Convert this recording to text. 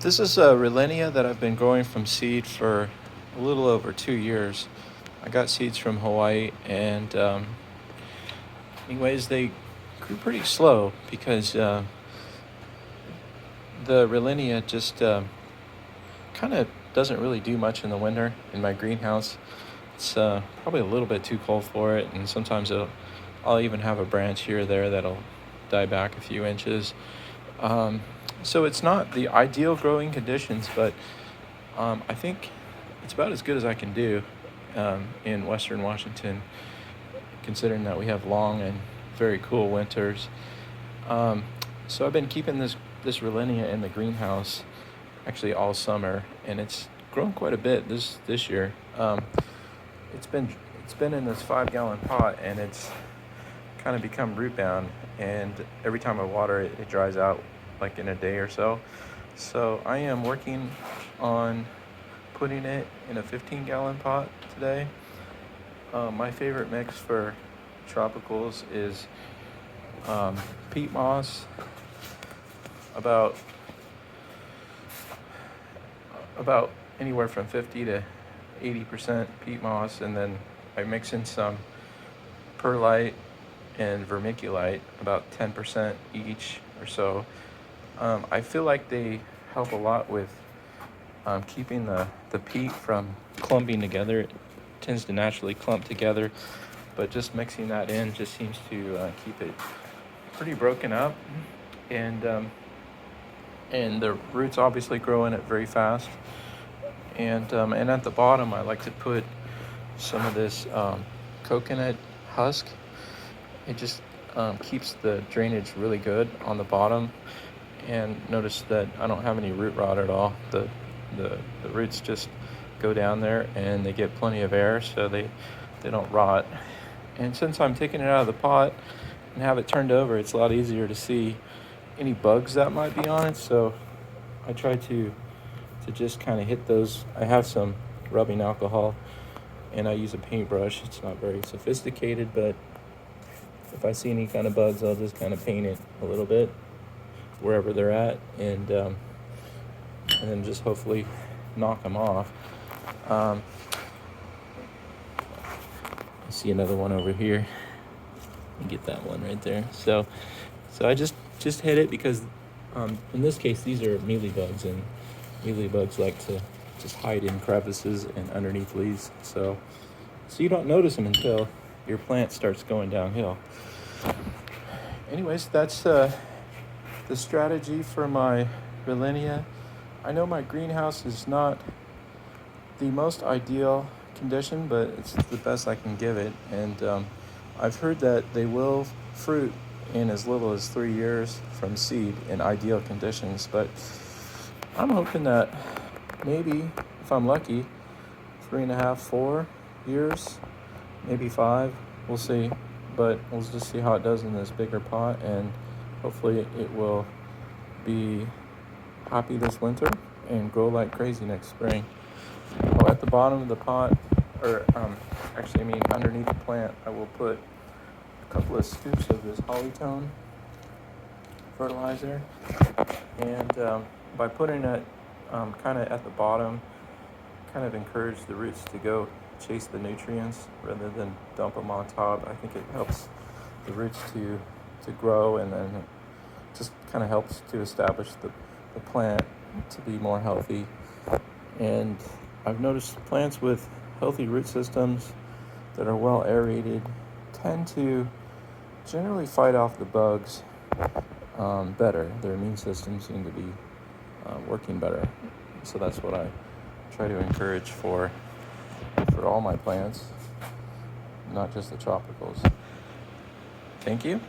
This is a Rollinia that I've been growing from seed for a little over 2 years. I got seeds from Hawaii, and anyways, they grew pretty slow because the Rollinia just kind of doesn't really do much in the winter in my greenhouse. It's probably a little bit too cold for it, and sometimes I'll even have a branch here or there that'll die back a few inches. Um, so it's not the ideal growing conditions, but I think it's about as good as I can do in Western Washington, considering that we have long and very cool winters. Um, so I've been keeping this Rollinia in the greenhouse actually all summer, and it's grown quite a bit this year. It's been it's been in this 5 gallon pot, and it's kind of become root bound, and every time I water it, it dries out like in a day or so. So I am working on putting it in a 15 gallon pot today. My favorite mix for tropicals is peat moss, about about anywhere from 50 to 80% peat moss, and then I mix in some perlite and vermiculite, about 10% each or so. I feel like they help a lot with keeping the peat from clumping together. It tends to naturally clump together, but just mixing that in just seems to keep it pretty broken up, and the roots obviously grow in it very fast. And at the bottom, I like to put some of this coconut husk. It just keeps the drainage really good on the bottom. And notice that I don't have any root rot at all. The roots just go down there, and they get plenty of air, so they don't rot. And since I'm taking it out of the pot and have it turned over, it's a lot easier to see any bugs that might be on it. So I try to just kind of hit those. I have some rubbing alcohol, and I use a paintbrush. It's not very sophisticated, but if I see any kind of bugs, I'll just kind of paint it a little bit wherever they're at, and then just hopefully knock them off. I see another one over here. You get that one right there. So I just hit it because in this case, these are mealybugs, and mealybugs like to just hide in crevices and underneath leaves. So you don't notice them until your plant starts going downhill. Anyways, that's the strategy for my Rollinia. I know my greenhouse is not the most ideal condition, but it's the best I can give it. And I've heard that they will fruit in as little as 3 years from seed in ideal conditions. But I'm hoping that maybe, if I'm lucky, 3.5, 4 years, maybe 5. We'll see. But we'll just see how it does in this bigger pot, and hopefully it will be happy this winter and grow like crazy next spring. Oh, at the bottom of the pot, or underneath the plant, I will put a couple of scoops of this Hollytone fertilizer, and by putting it kind of at the bottom, kind of encourage the roots to go chase the nutrients rather than dump them on top. I think it helps the roots to grow, and then it just kind of helps to establish the plant to be more healthy. And I've noticed plants with healthy root systems that are well aerated tend to generally fight off the bugs better. Their immune systems seem to be working better. So that's what I try to encourage for all my plants, not just the tropicals. Thank you.